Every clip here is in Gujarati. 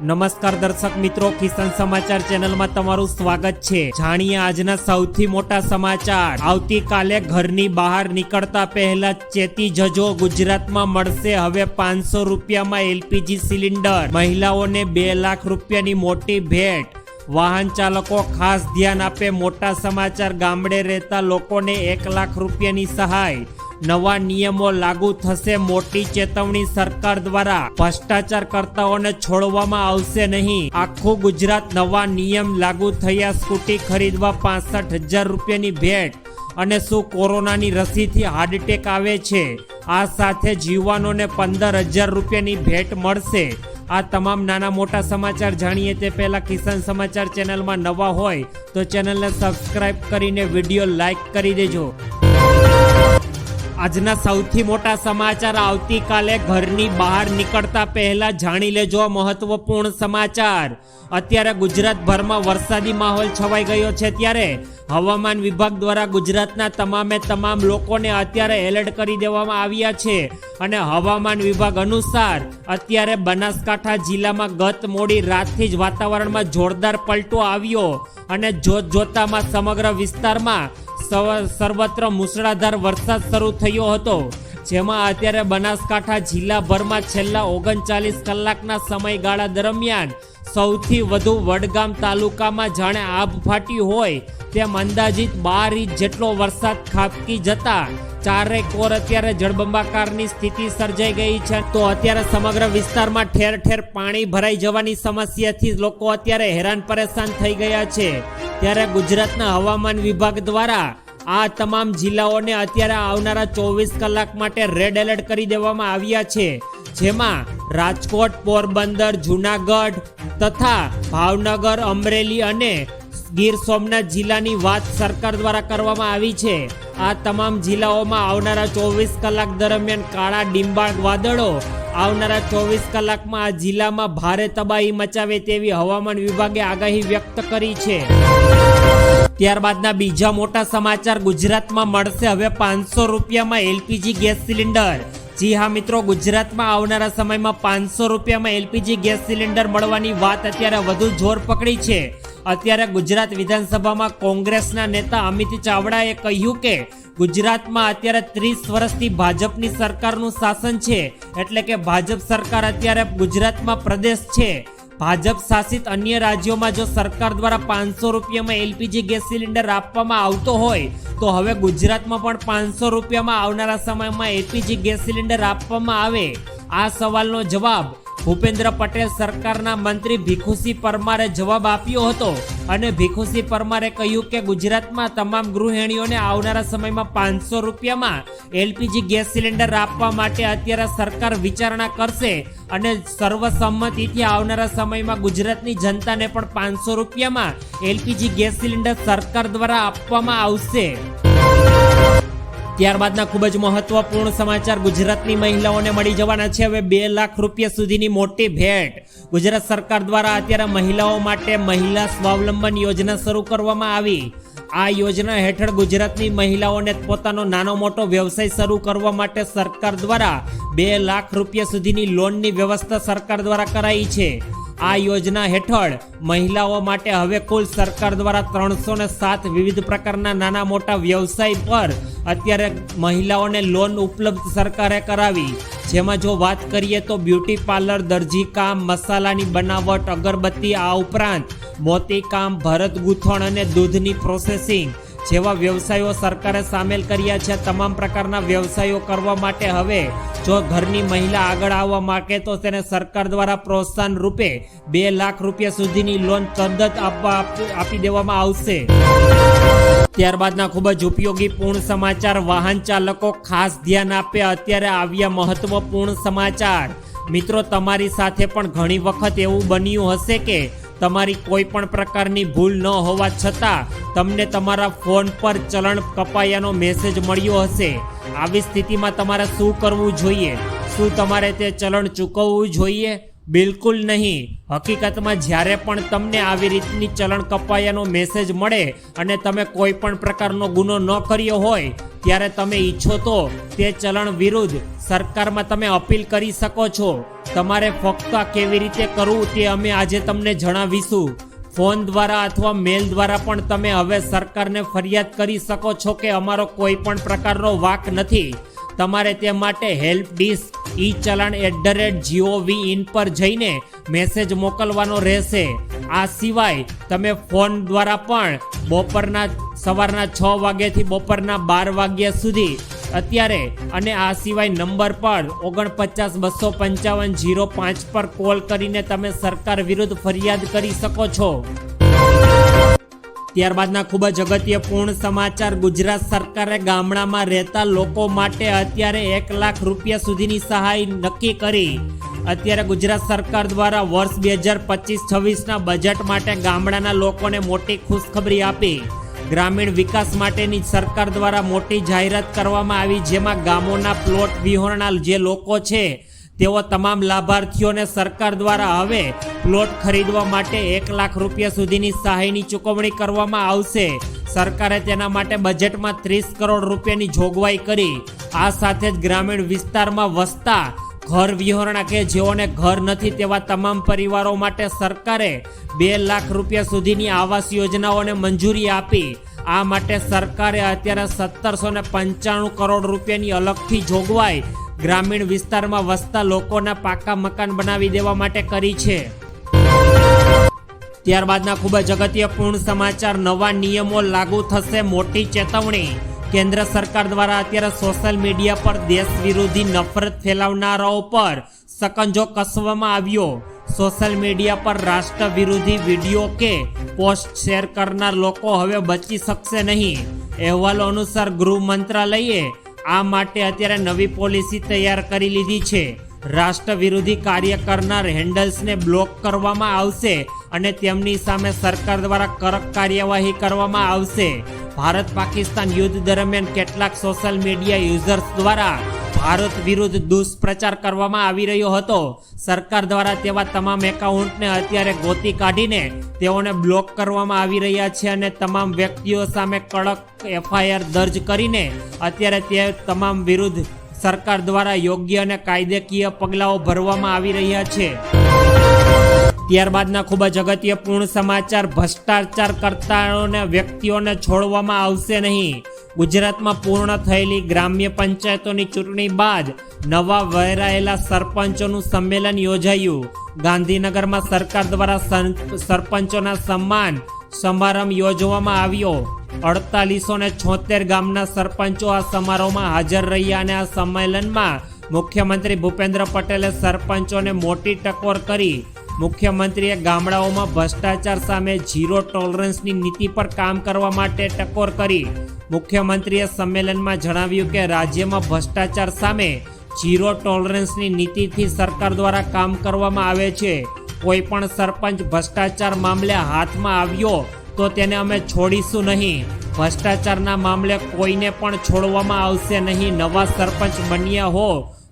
નમસ્કાર દર્શક મિત્રો, કિસાન સમાચાર ચેનલમાં તમારું સ્વાગત છે। જાણીએ આજના સૌથી મોટા સમાચાર। આવતીકાલે ઘરની બહાર નીકળતા પહેલા ચેતી જજો, ગુજરાતમાં મળશે હવે 500 રૂપિયામાં એલપીજી સિલિન્ડર। મહિલાઓને 2 લાખ રૂપિયાની મોટી ભેટ। વાહન ચાલકો ખાસ ધ્યાન આપે, મોટા સમાચાર। ગામડે રહેતા લોકોને 1 લાખ રૂપિયાની સહાય। નવા નિયમો લાગુ થશે, મોટી ચેતવણી સરકાર દ્વારા। ભ્રષ્ટાચાર કરતાઓને છોડવામાં આવશે નહીં। આખું ગુજરાત નવા નિયમ લાગુ થયા, સ્કૂટી ખરીદવા 65,000 રૂપિયાની ભેટ। અને શું કોરોનાની રસીથી હાર્ટ એટેક આવે છે? આ સાથે જ યુવાનોને 15,000 રૂપિયાની ભેટ મળશે। આ તમામ નાના મોટા સમાચાર જાણીએ તે પહેલા કિસાન સમાચાર ચેનલમાં નવા હોય તો ચેનલને સબસ્ક્રાઇબ કરીને વિડીયો લાઈક કરી દેજો। આજના સૌથી મોટા સમાચાર। આવતીકાલે ઘરની બહાર નીકળતા પહેલા જાણી લેજો મહત્વપૂર્ણ સમાચાર। અત્યારે ગુજરાતભરમાં વરસાદી માહોલ છવાઈ ગયો છે, ત્યારે હવામાન વિભાગ દ્વારા ગુજરાતના તમામ લોકોને અત્યારે એલર્ટ કરી દેવામાં આવ્યા છે। અને હવામાન વિભાગ અનુસાર અત્યારે બનાસકાંઠા જિલ્લામાં ગત મોડી રાતથી જ વાતાવરણમાં જોરદાર પલટો આવ્યો અને જોતજોતામાં સમગ્ર વિસ્તારમાં સર્વત્ર મુસળાધાર વરસાદ શરૂ થયો હતો, જેમાં અત્યારે બનાસકાંઠા જિલ્લાભરમાં છેલ્લા 39 કલાકના સમયગાળા દરમિયાન સૌથી વધુ વડગામ તાલુકામાં જાણે આભ ફાટી હોય તેમ અંદાજિત 12 ઇંચ જેટલો વરસાદ ખાબકી જતા ચારે કોર અત્યારે જળબંબાકારની સ્થિતિ સર્જાઈ ગઈ છે। તો અત્યારે સમગ્ર વિસ્તારમાં ઠેર ઠેર પાણી ભરાઈ જવાની સમસ્યાથી લોકો અત્યારે હેરાન પરેશાન થઈ ગયા છે। ત્યારે ગુજરાતના હવામાન વિભાગ દ્વારા આ તમામ જિલ્લાઓને અત્યારે આવનારા 24 કલાક માટે રેડ એલર્ટ કરી દેવામાં આવ્યા છે, જેમાં રાજકોટ, પોરબંદર, જૂનાગઢ તથા ભાવનગર, અમરેલી અને ગીર સોમનાથ જિલ્લાની વાત સરકાર દ્વારા કરવામાં આવી છે। આ તમામ જિલ્લાઓમાં આવનારા 24 કલાક દરમિયાન કાળા ડિંબાળ વાદળો આવનારા 24 કલાકમાં આ જિલ્લામાં ભારે તબાહી મચાવે તેવી હવામાન વિભાગે આગાહી વ્યક્ત કરી છે। ત્યારબાદના બીજા મોટા સમાચાર। ગુજરાતમાં મળશે હવે 500 રૂપિયામાં એલપીજી ગેસ સિલિન્ડર। જી હા મિત્રો, ગુજરાતમાં આવનારા સમયમાં 500 રૂપિયામાં એલપીજી ગેસ સિલિન્ડર મળવાની વાત અત્યારે વધુ જોર પકડી છે। અત્યારે ગુજરાત વિધાનસભામાં કોંગ્રેસના નેતા અમિત ચાવડાએ કહ્યું કે ગુજરાતમાં અત્યારે 30 વર્ષથી ભાજપની સરકારનું શાસન છે, એટલે કે ભાજપ સરકાર અત્યારે ગુજરાતમાં પ્રદેશ છે। ભાજપ શાસિત અન્ય રાજ્યોમાં જો સરકાર દ્વારા 500 રૂપિયામાં એલપીજી ગેસ સિલિન્ડર આપવામાં આવતો હોય તો હવે ગુજરાતમાં પણ 500 રૂપિયામાં આવનારા સમયમાં એલપીજી ગેસ સિલિન્ડર આપવામાં આવે? આ સવાલનો જવાબ ભૂપેન્દ્ર પટેલ સરકારના મંત્રી ભીખુસિંહ પરમારે જવાબ આપ્યો હતો અને ભીખુસિંહ પરમારે કહ્યું કે ગુજરાતમાં તમામ ગૃહિણીઓને આવનારા સમયમાં 500 રૂપિયામાં એલપીજી ગેસ સિલિન્ડર આપવા માટે અત્યારે સરકાર વિચારણા કરશે અને સર્વસંમતિથી આવનારા સમયમાં ગુજરાતની જનતાને પણ 500 રૂપિયામાં એલપીજી ગેસ સિલિન્ડર સરકાર દ્વારા આપવામાં આવશે। ત્યારબાદના ખૂબ જ મહત્વપૂર્ણ સમાચાર। ગુજરાતની મહિલાઓને મળી જવાના છે હવે 2 લાખ રૂપિયા સુધીની મોટી ભેટ। ગુજરાત સરકાર દ્વારા અત્યારે મહિલાઓ માટે મહિલા સ્વાવલંબન યોજના શરૂ કરવામાં આવી। આ યોજના હેઠળ ગુજરાતની મહિલાઓને પોતાનો નાનો મોટો વ્યવસાય શરૂ કરવા માટે સરકાર દ્વારા 2 લાખ રૂપિયા સુધીની લોનની વ્યવસ્થા સરકાર દ્વારા કરાઈ છે। આ યોજના હેઠળ મહિલાઓ માટે હવે કુલ સરકાર દ્વારા 307 વિવિધ પ્રકારના નાના મોટા વ્યવસાય પર અત્યારે મહિલાઓને લોન ઉપલબ્ધ સરકારે કરાવી। જેમાં જો વાત કરીએ તો બ્યુટી પાર્લર, દરજી કામ, મસાલાની બનાવટ, અગરબત્તી, આ ઉપરાંત મોતી કામ, ભરત ગૂંથણ અને દૂધની પ્રોસેસિંગ જેવા વ્યવસાયો સરકારે સામેલ કર્યા છે। તમામ પ્રકારના વ્યવસાયો કરવા માટે હવે જો ઘરની મહિલા આગળ આવવા માંગે તો તેને સરકાર દ્વારા પ્રોત્સાહન રૂપે 2 લાખ રૂપિયા સુધીની લોન તરત આપી દેવામાં આવશે। ત્યારબાદના ખૂબ જ ઉપયોગી પૂર્ણ સમાચાર। વાહન ચાલકો ખાસ ધ્યાન આપે, અત્યારે આવ્યા મહત્વપૂર્ણ સમાચાર। મિત્રો, તમારી સાથે પણ ઘણી વખત એવું બન્યું હશે કે તમારી કોઈ પણ પ્રકારની ભૂલ ન હોવા છતાં તમને તમારા ફોન પર ચલણ કપાયાનો મેસેજ મળ્યો હશે। આવી સ્થિતિમાં તમારે શું કરવું જોઈએ? શું તમારે તે ચલણ ચૂકવવું જોઈએ? બિલકુલ નહીં। હકીકતમાં જ્યારે પણ તમને આવી રીતની ચલણ કપાયાનો મેસેજ મળે અને તમે કોઈ પણ પ્રકારનો ગુનો ન કર્યો હોય ત્યારે તમે ઈચ્છો તો તે ચલણ વિરુદ્ધ સરકારમાં તમે અપીલ કરી શકો છો. તમારે ફક્ત આ કેવી રીતે કરવું તે અમે આજે તમને જણાવીશું. ફોન દ્વારા અથવા મેલ દ્વારા પણ તમે હવે સરકારને ફરિયાદ કરી શકો છો કે અમારો કોઈ પણ પ્રકારનો વાંક નથી. તમારે તે માટે હેલ્પ ડિસ્ક e-challan@gov.in પર જઈને મેસેજ મોકલવાનો રહેશે. આ સિવાય તમે ફોન દ્વારા પણ સવારના 6 વાગ્યાથી બપોરના 12 વાગ્યા સુધી અત્યારે અને આ સિવાય નંબર પર 49 255 05 પર કોલ કરીને તમે સરકાર વિરુદ્ધ ફરિયાદ કરી શકો છો. ત્યારબાદના ખૂબ જ અગત્યપૂર્ણ સમાચાર. ગુજરાત સરકારે ગામડામાં રહેતા લોકો માટે અત્યારે 1 લાખ રૂપિયા સુધીની સહાય નક્કી કરી. અત્યારે ગુજરાત સરકાર દ્વારા વર્ષ 2025-26ના બજેટ માટે ગામડાના લોકોને મોટી ખુશખબરી આપી. ગ્રામીણ વિકાસ માટેની સરકાર દ્વારા મોટી જાહેરાત કરવામાં આવી, જેમાં ગામોના પ્લોટ વિહોરણા જે લોકો છે તેઓ તમામ લાભાર્થીઓને સરકાર દ્વારા હવે પ્લોટ ખરીદવા માટે 1 લાખ રૂપિયા સુધીની સહાયની ચૂકવણી કરવામાં આવશે. સરકારે તેના માટે બજેટમાં 30 કરોડ રૂપિયાની જોગવાઈ કરી. આ સાથે જ ગ્રામીણ વિસ્તારમાં વસતા ઘર વિહોરણા કે જેઓને ઘર નથી તેવા તમામ પરિવારો માટે સરકારે 2 લાખ રૂપિયા સુધીની આવાસ યોજનાઓને મંજૂરી આપી. આ માટે સરકારે અત્યારે 1795 કરોડ રૂપિયાની અલગથી જોગવાઈ ગ્રામીણ વિસ્તારમાં વસતા લોકોના પાકા મકાન બનાવી દેવા માટે કરી છે. ત્યારબાદના ખૂબ જ અગત્યપૂર્ણ સમાચાર. નવા નિયમો લાગુ થશે, મોટી ચેતવણી. કેન્દ્ર સરકાર દ્વારા અત્યારે સોશિયલ મીડિયા પર દેશ વિરોધી નફરત ફેલાવનારાઓ પર સકંજો કસવામાં આવ્યો. સોશિયલ મીડિયા પર રાષ્ટ્ર વિરોધી વિડીયો કે પોસ્ટ શેર કરનાર લોકો હવે બચી શકશે નહીં. અહેવાલો અનુસાર ગૃહ મંત્રાલયે આ માટે અત્યારે નવી પોલિસી તૈયાર કરી લીધી છે. રાષ્ટ્ર વિરોધી કાર્ય કરનાર હેન્ડલ્સને બ્લોક કરવામાં આવશે અને તેમની સામે સરકાર દ્વારા કડક કાર્યવાહી કરવામાં આવશે. ભારત પાકિસ્તાન યુદ્ધ દરમિયાન કેટલાક સોશિયલ મીડિયા યુઝર્સ દ્વારા ભારત વિરુદ્ધ દુષ્પ્રચાર કરવામાં આવી રહ્યો હતો. સરકાર દ્વારા તેવા તમામ એકાઉન્ટને અત્યારે ગોતી કાઢીને તેઓને બ્લોક કરવામાં આવી રહ્યા છે અને તમામ વ્યક્તિઓ સામે કડક FIR દર્જ કરીને અત્યારે તે તમામ વિરુદ્ધ સરકાર દ્વારા યોગ્ય અને કાયદેકીય પગલાઓ ભરવામાં આવી રહ્યા છે. ત્યારબાદના ખૂબ જ અગત્યપૂર્ણ સમાચાર. ભ્રષ્ટાચાર કરતાઓને વ્યક્તિઓને છોડવામાં આવશે નહીં. ગુજરાતમાં પૂર્ણ થયેલી ગ્રામ્ય પંચાયતોની ચૂંટણી બાદ નવા વહેરાયેલા સરપંચોનું સંમેલન યોજાયું. ગાંધીનગરમાં સરકાર દ્વારા સરપંચોના સન્માન સમારંભ યોજવામાં આવ્યો. 4876 ગામના સરપંચો આ સમારોહમાં હાજર રહ્યા અને આ સંમેલનમાં મુખ્યમંત્રી ભૂપેન્દ્ર પટેલે સરપંચોને મોટી ટકોર કરી. મુખ્યમંત્રીએ ગામડાઓમાં ભ્રષ્ટાચાર સામે ઝીરો ટોલરન્સની નીતિ પર કામ કરવા માટે ટકોર કરી. મુખ્યમંત્રીએ સંમેલનમાં જણાવ્યું કે રાજ્યમાં ભ્રષ્ટાચાર સામે ઝીરો ટોલરન્સની નીતિથી સરકાર દ્વારા કામ કરવામાં આવે છે. કોઈ પણ સરપંચ ભ્રષ્ટાચાર મામલે હાથમાં આવ્યો તો તેને અમે છોડીશું નહીં. ભ્રષ્ટાચારના મામલે કોઈને પણ છોડવામાં આવશે નહીં. નવા સરપંચ બન્યા હો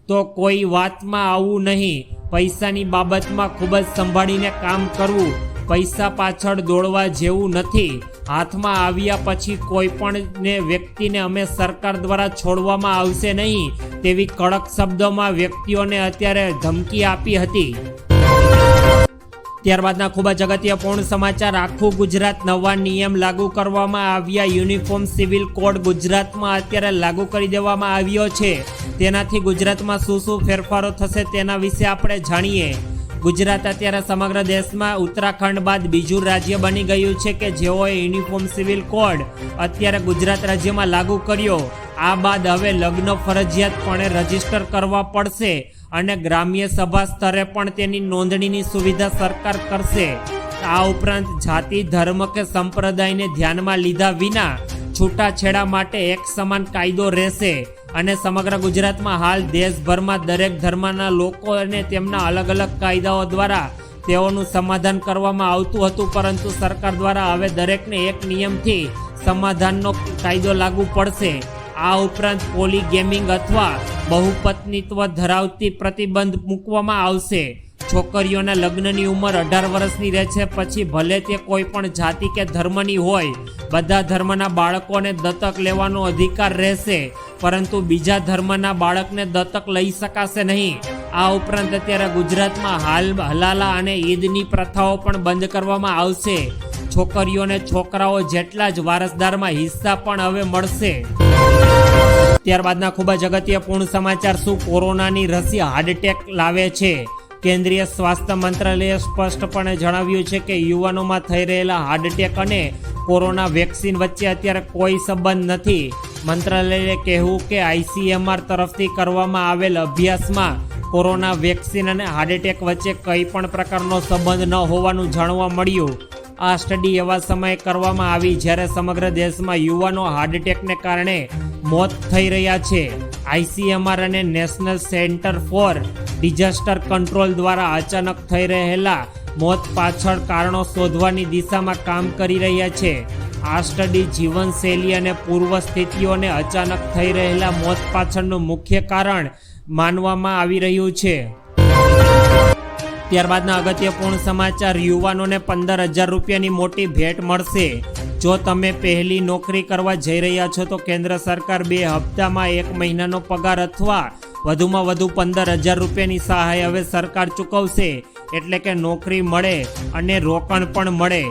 તો કોઈ વાતમાં આવવું નહીં. પૈસાની બાબતમાં ખૂબ જ સંભાળીને કામ કરવું. પૈસા પાછળ દોડવા જેવું નથી. હાથમાં આવ્યા પછી કોઈ પણ વ્યક્તિને અમે સરકાર દ્વારા છોડવામાં આવશે નહીં તેવી કડક શબ્દોમાં વ્યક્તિઓને અત્યારે ધમકી આપી હતી. ત્યારબાદના ખૂબ જ અગત્યપૂર્ણ સમાચાર. આખું ગુજરાત નવા નિયમ લાગુ કરવામાં આવ્યા. યુનિફોર્મ સિવિલ કોડ ગુજરાતમાં અત્યારે લાગુ કરી દેવામાં આવ્યો છે. તેનાથી ગુજરાતમાં શું શું ફેરફારો થશે તેના વિશે આપણે જાણીએ. ગુજરાત અત્યારે સમગ્ર દેશમાં ઉત્તરાખંડ બાદ બીજું રાજ્ય બની ગયું છે કે જેઓએ યુનિફોર્મ સિવિલ કોડ અત્યારે ગુજરાત રાજ્યમાં લાગુ કર્યો. આ બાદ હવે લગ્ન ફરજિયાતપણે રજીસ્ટર કરવા પડશે અને ગ્રામ્ય સભા સ્તરે પણ તેની નોંધણીની સુવિધા સરકાર કરશે. આ ઉપરાંત જાતિ, ધર્મ કે સંપ્રદાયને ધ્યાનમાં લીધા વિના છૂટાછેડા માટે એક સમાન કાયદો રહેશે અને સમગ્ર ગુજરાતમાં હાલ દેશભરમાં દરેક ધર્મના લોકો અને તેમના અલગ અલગ કાયદાઓ દ્વારા તેઓનું સમાધાન કરવામાં આવતું હતું, પરંતુ સરકાર દ્વારા હવે દરેકને એક નિયમથી સમાધાનનો કાયદો લાગુ પડશે. આ ઉપરાંત પોલીગેમિંગ અથવા બહુપત્નીત્વ ધરાવતી પ્રતિબંધ મૂકવામાં આવશે. છોકરીઓના લગ્નની ઉંમર 18 વર્ષની રહે છે, પછી ભલે તે કોઈ પણ જાતિ કે ધર્મની હોય. બધા ધર્મના બાળકોને દત્તક લેવાનો અધિકાર રહેશે. પરંતુ બીજા ધર્મના બાળકને દત્તક લઈ શકાશે નહીં. આ ઉપરાંત અત્યારે ગુજરાતમાં હલાલા અને ઈદની પ્રથાઓ પણ બંધ કરવામાં આવશે. છોકરીઓને છોકરાઓ જેટલા જ વારસદારમાં હિસ્સા પણ હવે મળશે. ત્યારબાદના ખૂબ જ અગત્યપૂર્ણ સમાચાર, શું કોરોનાની રસી હાર્ટ એટેક લાવે છે? કેન્દ્રીય સ્વાસ્થ્ય મંત્રાલયે સ્પષ્ટપણે જણાવ્યું છે કે યુવાનોમાં થઈ રહેલા હાર્ટ એટેક અને કોરોના વેક્સિન વચ્ચે અત્યારે કોઈ સંબંધ નથી. મંત્રાલયે કહેવું કે ICMR તરફથી કરવામાં આવેલ અભ્યાસમાં કોરોના વેક્સિન અને હાર્ટ એટેક વચ્ચે કંઈ પણ પ્રકારનો સંબંધ ન હોવાનું જાણવા મળ્યું. આ સ્ટડી એવા સમયે કરવામાં આવી જ્યારે સમગ્ર દેશમાં યુવાનો હાર્ટ એટેકને કારણે મોત થઈ રહ્યા છે. ICMR અને national centre for disaster control દ્વારા અચાનક થઈ રહેલા મોત પાછળ કારણો શોધવાની દિશામાં કામ કરી રહ્યા છે. આ સ્ટડી જીવનશૈલી અને પૂર્વ સ્થિતિઓને અચાનક થઈ રહેલા મોત પાછળનું મુખ્ય કારણ માનવામાં આવી રહ્યું છે. ત્યારબાદના અગત્યપૂર્ણ સમાચાર, યુવાનોને 15,000 રૂપિયાની મોટી ભેટ મળશે. જો તમે પહેલી નોકરી કરવા જઈ રહ્યા છો તો કેન્દ્ર સરકાર 2 હપ્તામાં 1 મહિનાનો પગાર અથવા વધુમાં વધુ 15,000 રૂપિયાની સહાય હવે સરકાર ચૂકવશે. એટલે કે નોકરી મળે અને રોકડ પણ મળે.